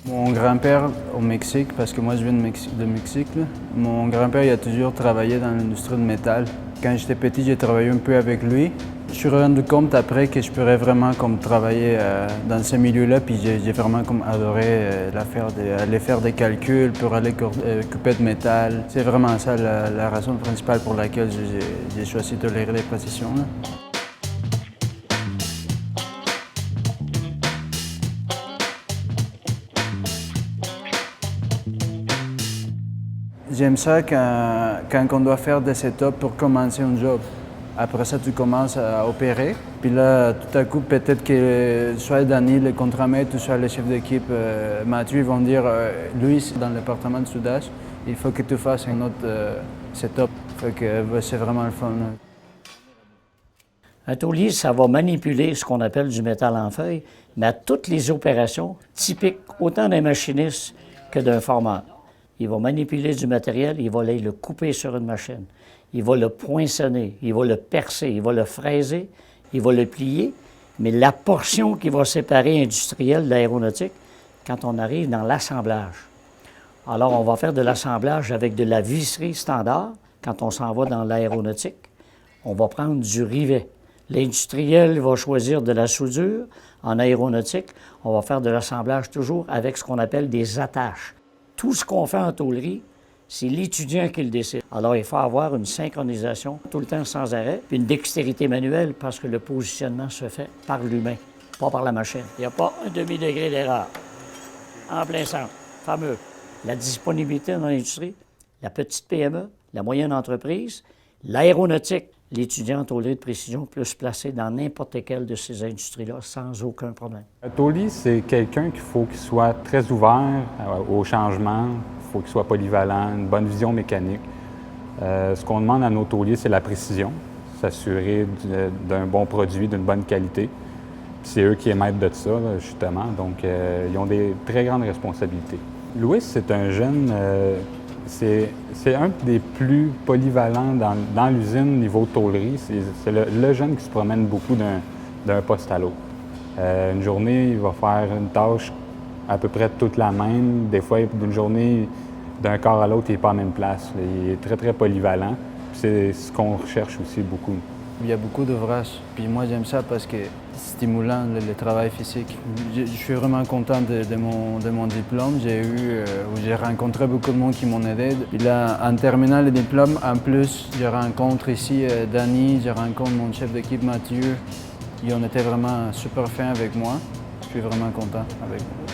Mon grand-père au Mexique, parce que moi je viens de Mexique, là. Mon grand-père il a toujours travaillé dans l'industrie de métal. Quand j'étais petit, j'ai travaillé un peu avec lui. Je suis rendu compte après que je pourrais vraiment comme travailler dans ce milieu-là, puis j'ai vraiment comme adoré aller faire des calculs pour aller couper de métal. C'est vraiment ça la raison principale pour laquelle j'ai choisi de tolérer les précisions, là. J'aime ça quand on doit faire des setups pour commencer un job. Après ça, tu commences à opérer. Puis là, tout à coup, peut-être que soit Danny, le contre-maître, ou soit le chef d'équipe, Mathieu, ils vont dire Louis, dans le département de soudage, il faut que tu fasses un autre setup. Fait que c'est vraiment le fun. Un tôlier, ça va manipuler ce qu'on appelle du métal en feuille, mais à toutes les opérations typiques, autant d'un machiniste que d'un formeur. Il va manipuler du matériel, il va aller le couper sur une machine. Il va le poinçonner, il va le percer, il va le fraiser, il va le plier. Mais la portion qui va séparer industriel de l'aéronautique, quand on arrive dans l'assemblage. Alors, on va faire de l'assemblage avec de la visserie standard. Quand on s'en va dans l'aéronautique, on va prendre du rivet. L'industriel va choisir de la soudure. En aéronautique, on va faire de l'assemblage toujours avec ce qu'on appelle des attaches. Tout ce qu'on fait en tôlerie, c'est l'étudiant qui le décide. Alors, il faut avoir une synchronisation tout le temps sans arrêt, puis une dextérité manuelle parce que le positionnement se fait par l'humain, pas par la machine. Il n'y a pas un demi-degré d'erreur. En plein centre, fameux. La disponibilité dans l'industrie, la petite PME, la moyenne entreprise, l'aéronautique, l'étudiant en tôlerie de précision peut se placer dans n'importe quelle de ces industries-là sans aucun problème. Un tôlier, c'est quelqu'un qu'il faut qu'il soit très ouvert au changement, il faut qu'il soit polyvalent, une bonne vision mécanique. Ce qu'on demande à nos tôliers, c'est la précision, s'assurer d'un bon produit, d'une bonne qualité. C'est eux qui émettent de ça, là, justement, donc ils ont des très grandes responsabilités. Louis, c'est un jeune, c'est un des plus polyvalents dans l'usine niveau tôlerie. C'est le jeune qui se promène beaucoup d'un poste à l'autre. Une journée, il va faire une tâche à peu près toute la même. Des fois, d'une journée, d'un corps à l'autre, il n'est pas à la même place. Il est très, très polyvalent. C'est ce qu'on recherche aussi beaucoup. Il y a beaucoup d'ouvrages, puis moi j'aime ça parce que c'est stimulant le travail physique. Je suis vraiment content de mon diplôme. J'ai rencontré beaucoup de monde qui m'ont aidé. Puis là, en terminant le diplôme, en plus, je rencontre ici Danny, je rencontre mon chef d'équipe Mathieu. Ils ont été vraiment super fins avec moi. Je suis vraiment content avec eux.